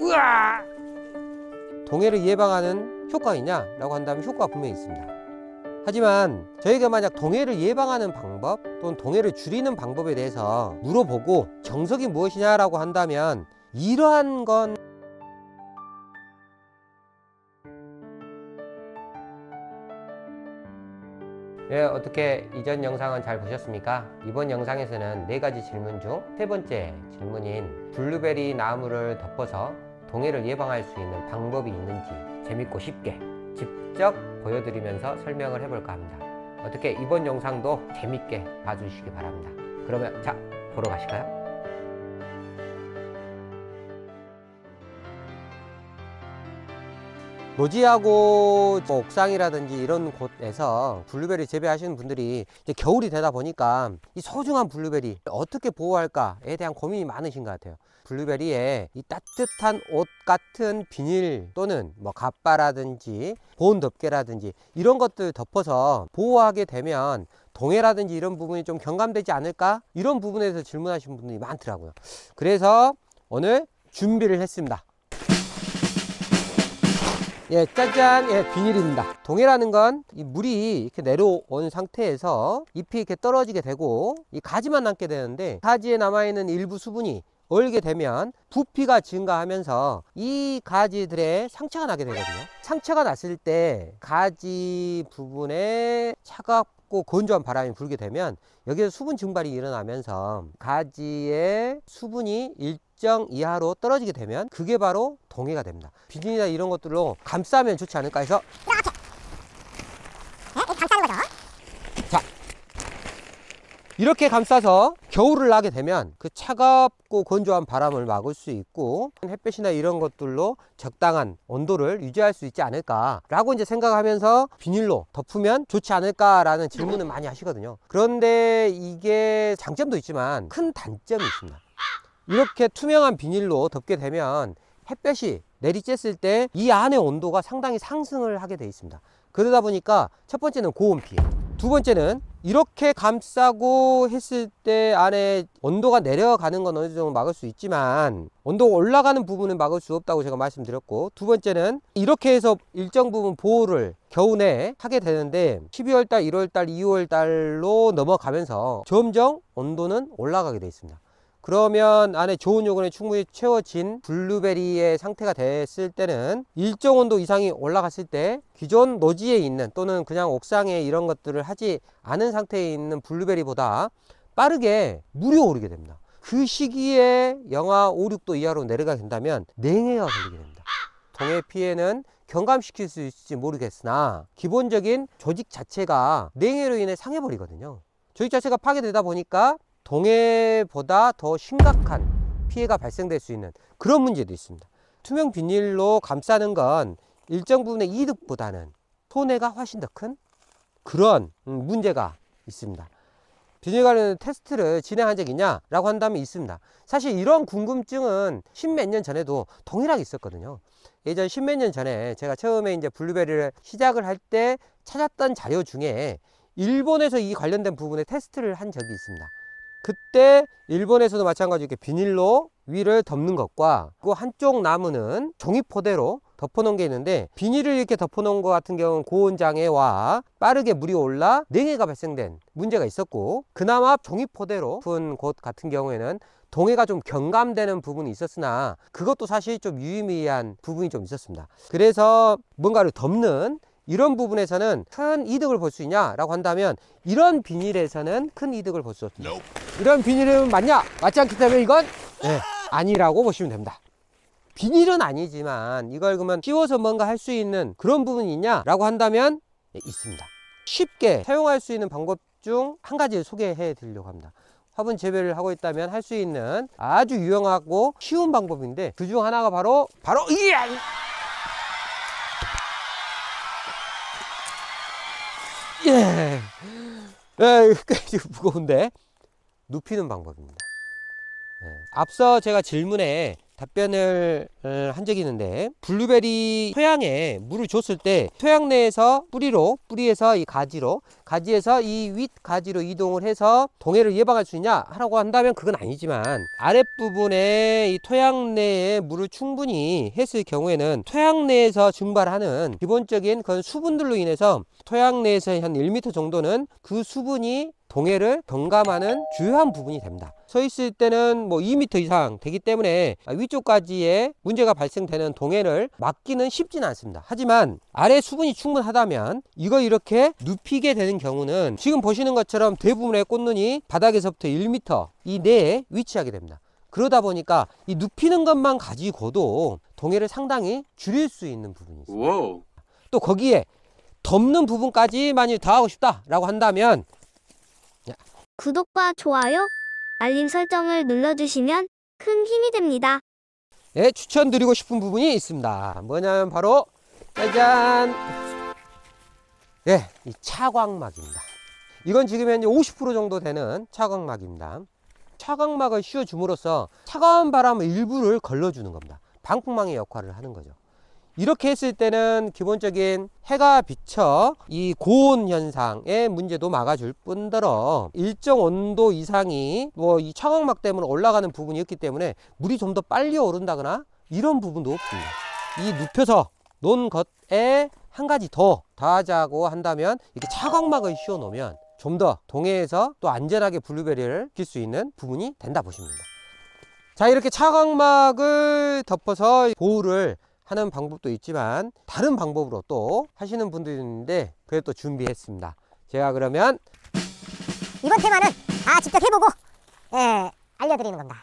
으아! 동해를 예방하는 효과가 있냐라고 한다면 효과가 분명히 있습니다. 하지만 저희가 만약 동해를 예방하는 방법 또는 동해를 줄이는 방법에 대해서 물어보고 정석이 무엇이냐라고 한다면 이러한 건 어떻게 이전 영상은 잘 보셨습니까? 이번 영상에서는 4가지 질문 중 3번째 질문인 블루베리 나무를 덮어서 동해를 예방할 수 있는 방법이 있는지 재밌고 쉽게 직접 보여드리면서 설명을 해볼까 합니다. 어떻게 이번 영상도 재밌게 봐주시기 바랍니다. 그러면 자, 보러 가실까요? 노지하고 옥상이라든지 이런 곳에서 블루베리 재배하시는 분들이 이제 겨울이 되다 보니까 이 소중한 블루베리 어떻게 보호할까에 대한 고민이 많으신 것 같아요. 블루베리에 이 따뜻한 옷 같은 비닐 또는 뭐 갑바라든지 보온 덮개라든지 이런 것들 덮어서 보호하게 되면 동해라든지 이런 부분이 좀 경감되지 않을까? 이런 부분에서 질문하시는 분들이 많더라고요. 그래서 오늘 준비를 했습니다. 짜잔! 비닐입니다. 동해라는 건 이 물이 이렇게 내려온 상태에서 잎이 이렇게 떨어지게 되고 이 가지만 남게 되는데 가지에 남아있는 일부 수분이 얼게 되면 부피가 증가하면서 이 가지들의 상처가 나게 되거든요. 상처가 났을 때 가지 부분에 차갑고 건조한 바람이 불게 되면 여기서 수분 증발이 일어나면서 가지의 수분이 일정 이하로 떨어지게 되면 그게 바로 동해가 됩니다. 비닐이나 이런 것들로 감싸면 좋지 않을까 해서 이렇게 감싸는 거죠. 자, 이렇게 감싸서 겨울을 나게 되면 그 차갑고 건조한 바람을 막을 수 있고 햇볕이나 이런 것들로 적당한 온도를 유지할 수 있지 않을까 라고 이제 생각하면서 비닐로 덮으면 좋지 않을까 라는 질문을 많이 하시거든요. 그런데 이게 장점도 있지만 큰 단점이 있습니다. 이렇게 투명한 비닐로 덮게 되면 햇볕이 내리쬐을 때 이 안의 온도가 상당히 상승을 하게 되어 있습니다. 그러다 보니까 첫 번째는 고온 피해, 두 번째는 이렇게 감싸고 했을 때 안에 온도가 내려가는 건 어느 정도 막을 수 있지만 온도가 올라가는 부분은 막을 수 없다고 제가 말씀드렸고, 두 번째는 이렇게 해서 일정 부분 보호를 겨우내 하게 되는데 12월달, 1월달, 2월달로 넘어가면서 점점 온도는 올라가게 되어 있습니다. 그러면 안에 좋은 요건이 충분히 채워진 블루베리의 상태가 됐을 때는 일정 온도 이상이 올라갔을 때 기존 노지에 있는 또는 그냥 옥상에 이런 것들을 하지 않은 상태에 있는 블루베리보다 빠르게 물이 오르게 됩니다. 그 시기에 영하 5, 6도 이하로 내려가게 된다면 냉해가 걸리게 됩니다. 동해 피해는 경감시킬 수 있을지 모르겠으나 기본적인 조직 자체가 냉해로 인해 상해버리거든요. 조직 자체가 파괴되다 보니까 동해보다 더 심각한 피해가 발생될 수 있는 그런 문제도 있습니다. 투명 비닐로 감싸는 건 일정 부분의 이득보다는 손해가 훨씬 더 큰 그런 문제가 있습니다. 비닐 관련 테스트를 진행한 적이 있냐라고 한다면 있습니다. 사실 이런 궁금증은 십몇 년 전에도 동일하게 있었거든요. 예전 십몇 년 전에 제가 처음에 이제 블루베리를 시작을 할 때 찾았던 자료 중에 일본에서 이 관련된 부분에 테스트를 한 적이 있습니다. 그때 일본에서도 마찬가지로 이렇게 비닐로 위를 덮는 것과 그 한쪽 나무는 종이포대로 덮어놓은 게 있는데, 비닐을 이렇게 덮어놓은 것 같은 경우는 고온장애와 빠르게 물이 올라 냉해가 발생된 문제가 있었고, 그나마 종이포대로 덮은 곳 같은 경우에는 동해가 좀 경감되는 부분이 있었으나 그것도 사실 좀 유의미한 부분이 좀 있었습니다. 그래서 뭔가를 덮는 이런 부분에서는 큰 이득을 볼 수 있냐라고 한다면 이런 비닐에서는 큰 이득을 볼 수 없습니다. 이런 비닐은 맞냐? 맞지 않기 때문에 이건 아니라고 보시면 됩니다. 비닐은 아니지만 이걸 그러면 씌워서 뭔가 할 수 있는 그런 부분이 있냐라고 한다면 있습니다. 쉽게 사용할 수 있는 방법 중 한 가지를 소개해 드리려고 합니다. 화분 재배를 하고 있다면 할 수 있는 아주 유용하고 쉬운 방법인데 그 중 하나가 바로 무거운데 눕히는 방법입니다. 앞서 제가 질문에 답변을 한 적이 있는데, 블루베리 토양에 물을 줬을 때 토양 내에서 뿌리에서 이 가지에서 이 윗 가지로 이동을 해서 동해를 예방할 수 있냐 하라고 한다면 그건 아니지만, 아랫부분에 이 토양 내에 물을 충분히 했을 경우에는 토양 내에서 증발하는 기본적인 그런 수분들로 인해서 토양 내에서 한 1m 정도는 그 수분이 동해를 경감하는 주요한 부분이 됩니다. 서 있을 때는 뭐 2m 이상 되기 때문에 위쪽까지의 문제가 발생되는 동해를 막기는 쉽지는 않습니다. 하지만 아래 수분이 충분하다면 이거 이렇게 눕히게 되는 경우는 지금 보시는 것처럼 대부분의 꽃눈이 바닥에서부터 1m 이 내에 위치하게 됩니다. 그러다 보니까 이 눕히는 것만 가지고도 동해를 상당히 줄일 수 있는 부분이 있습니다. 와우. 또 거기에 덮는 부분까지만 더 하고 싶다라고 한다면 구독과 좋아요, 알림 설정을 눌러주시면 큰 힘이 됩니다. 네, 추천드리고 싶은 부분이 있습니다. 뭐냐면 바로 짜잔! 네, 이 차광막입니다. 이건 지금 현재 50% 정도 되는 차광막입니다. 차광막을 씌워줌으로써 차가운 바람의 일부를 걸러주는 겁니다. 방풍망의 역할을 하는 거죠. 이렇게 했을 때는 기본적인 해가 비쳐 이 고온 현상의 문제도 막아줄 뿐더러 일정 온도 이상이 뭐 이 차광막 때문에 올라가는 부분이었기 때문에 물이 좀 더 빨리 오른다거나 이런 부분도 없습니다. 이 눕혀서 놓은 것에 한 가지 더 더하자고 한다면 이렇게 차광막을 씌워 놓으면 좀 더 동해에서 또 안전하게 블루베리를 낄 수 있는 부분이 된다 보시면 됩니다. 자, 이렇게 차광막을 덮어서 보호를 하는 방법도 있지만 다른 방법으로 또 하시는 분들이 있는데 그래도 또 준비했습니다. 제가 그러면 이번 테마는 직접 해보고 알려드리는 겁니다.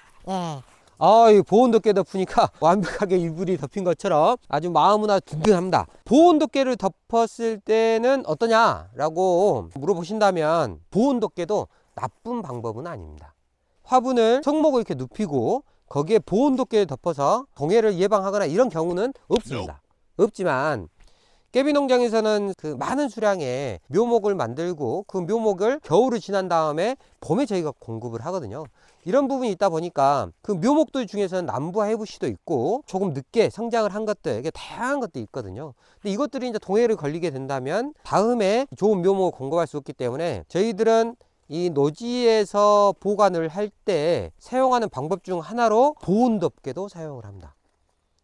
이 보온 덮개 덮으니까 완벽하게 이불이 덮인 것처럼 아주 마음이나 든든합니다. 보온 덮개를 덮었을 때는 어떠냐라고 물어보신다면 보온 덮개도 나쁜 방법은 아닙니다. 화분을 성목을 이렇게 눕히고 거기에 보온 덮개를 덮어서 동해를 예방하거나 이런 경우는 없습니다. 없지만 깨비 농장에서는 그 많은 수량의 묘목을 만들고 그 묘목을 겨울을 지난 다음에 봄에 저희가 공급을 하거든요. 이런 부분이 있다 보니까 그 묘목들 중에서는 남부화 해부시도 있고 조금 늦게 성장을 한 것들, 이게 다양한 것들이 있거든요. 근데 이것들이 이제 동해를 걸리게 된다면 다음에 좋은 묘목을 공급할 수 없기 때문에 저희들은 이 노지에서 보관을 할 때 사용하는 방법 중 하나로 보온 덮개도 사용을 합니다.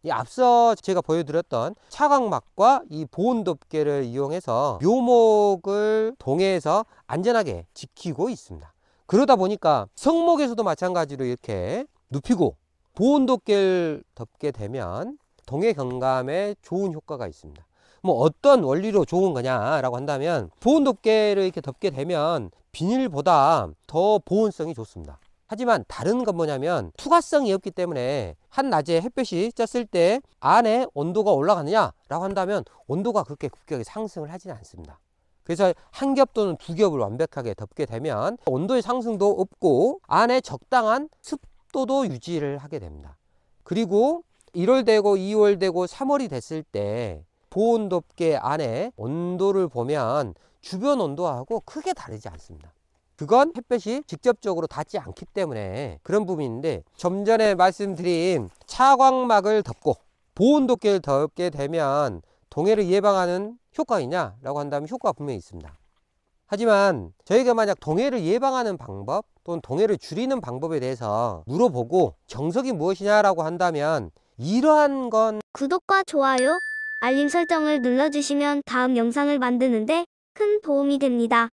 이 앞서 제가 보여드렸던 차광막과 이 보온 덮개를 이용해서 묘목을 동해에서 안전하게 지키고 있습니다. 그러다 보니까 성목에서도 마찬가지로 이렇게 눕히고 보온 덮개를 덮게 되면 동해 경감에 좋은 효과가 있습니다. 뭐 어떤 원리로 좋은 거냐라고 한다면 보온 덮개를 이렇게 덮게 되면 비닐보다 더 보온성이 좋습니다. 하지만 다른 건 뭐냐면 투과성이 없기 때문에 한낮에 햇볕이 쬐을 때 안에 온도가 올라가느냐 라고 한다면 온도가 그렇게 급격하게 상승을 하지는 않습니다. 그래서 한 겹 또는 두 겹을 완벽하게 덮게 되면 온도의 상승도 없고 안에 적당한 습도도 유지를 하게 됩니다. 그리고 1월 되고 2월 되고 3월이 됐을 때 보온 덮개 안에 온도를 보면 주변 온도하고 크게 다르지 않습니다. 그건 햇볕이 직접적으로 닿지 않기 때문에 그런 부분인데, 좀 전에 말씀드린 차광막을 덮고 보온 덮개를 덮게 되면 동해를 예방하는 효과가 있냐라고 한다면 효과가 분명히 있습니다. 하지만 저희가 만약 동해를 예방하는 방법 또는 동해를 줄이는 방법에 대해서 물어보고 정석이 무엇이냐라고 한다면 이러한 건 구독과 좋아요, 알림 설정을 눌러주시면 다음 영상을 만드는데 큰 도움이 됩니다.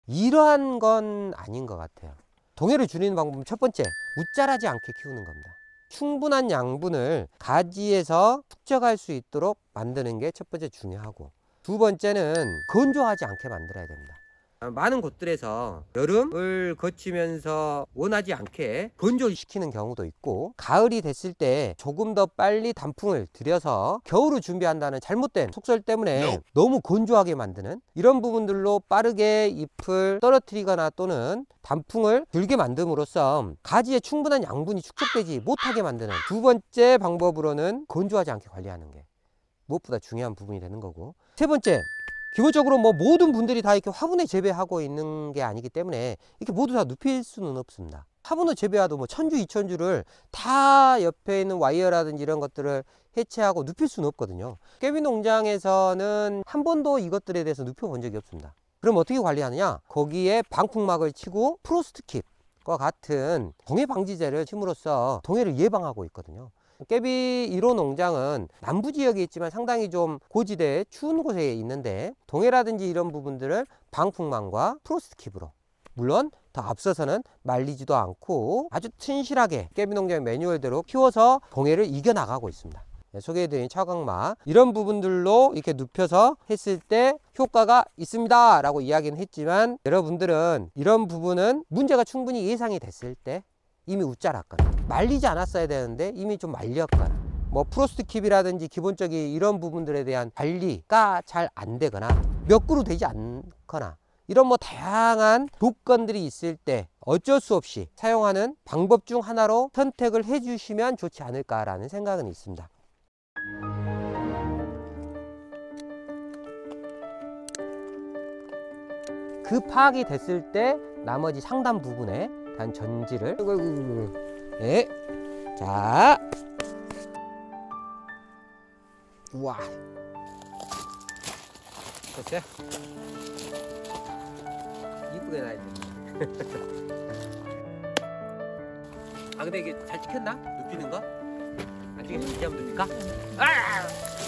이러한 건 아닌 것 같아요. 동해를 줄이는 방법은 첫 번째, 무자라지 않게 키우는 겁니다. 충분한 양분을 가지에서 축적할 수 있도록 만드는 게 첫 번째 중요하고, 두 번째는 건조하지 않게 만들어야 됩니다. 많은 곳들에서 여름을 거치면서 원하지 않게 건조시키는 경우도 있고, 가을이 됐을 때 조금 더 빨리 단풍을 들여서 겨울을 준비한다는 잘못된 속설 때문에 너무 건조하게 만드는 이런 부분들로 빠르게 잎을 떨어뜨리거나 또는 단풍을 들게 만듦으로써 가지에 충분한 양분이 축적되지 못하게 만드는 두 번째 방법으로는 건조하지 않게 관리하는 게 무엇보다 중요한 부분이 되는 거고, 세 번째, 기본적으로 뭐 모든 분들이 다 이렇게 화분에 재배하고 있는 게 아니기 때문에 이렇게 모두 다 눕힐 수는 없습니다. 화분을 재배해도 뭐 1000주, 2000주를 다 옆에 있는 와이어라든지 이런 것들을 해체하고 눕힐 수는 없거든요. 깨비 농장에서는 한 번도 이것들에 대해서 눕혀본 적이 없습니다. 그럼 어떻게 관리하느냐? 거기에 방풍막을 치고 프로스트킵과 같은 동해 방지제를 침으로써 동해를 예방하고 있거든요. 깨비 1호 농장은 남부 지역에 있지만 상당히 좀 고지대에 추운 곳에 있는데 동해라든지 이런 부분들을 방풍망과 프로스트킵으로, 물론 더 앞서서는 말리지도 않고 아주 튼실하게 깨비 농장의 매뉴얼대로 키워서 동해를 이겨나가고 있습니다. 소개해드린 차광막 이런 부분들로 이렇게 눕혀서 했을 때 효과가 있습니다 라고 이야기는 했지만, 여러분들은 이런 부분은 문제가 충분히 예상이 됐을 때 이미 웃자랐거나 말리지 않았어야 되는데 이미 좀 말렸거나, 뭐 프로스트킵이라든지 기본적인 이런 부분들에 대한 관리가 잘 안 되거나 몇 그루 되지 않거나 이런 뭐 다양한 조건들이 있을 때 어쩔 수 없이 사용하는 방법 중 하나로 선택을 해 주시면 좋지 않을까라는 생각은 있습니다. 그 파악이 됐을 때 나머지 상단 부분에 단 전지를, 네. 자, 우와, 됐어요? 이쁘게 나야 돼. 아 근데 이게 잘 찍혔나? 눕히는 거? 나중에 이제 한번 눕힐까? 아!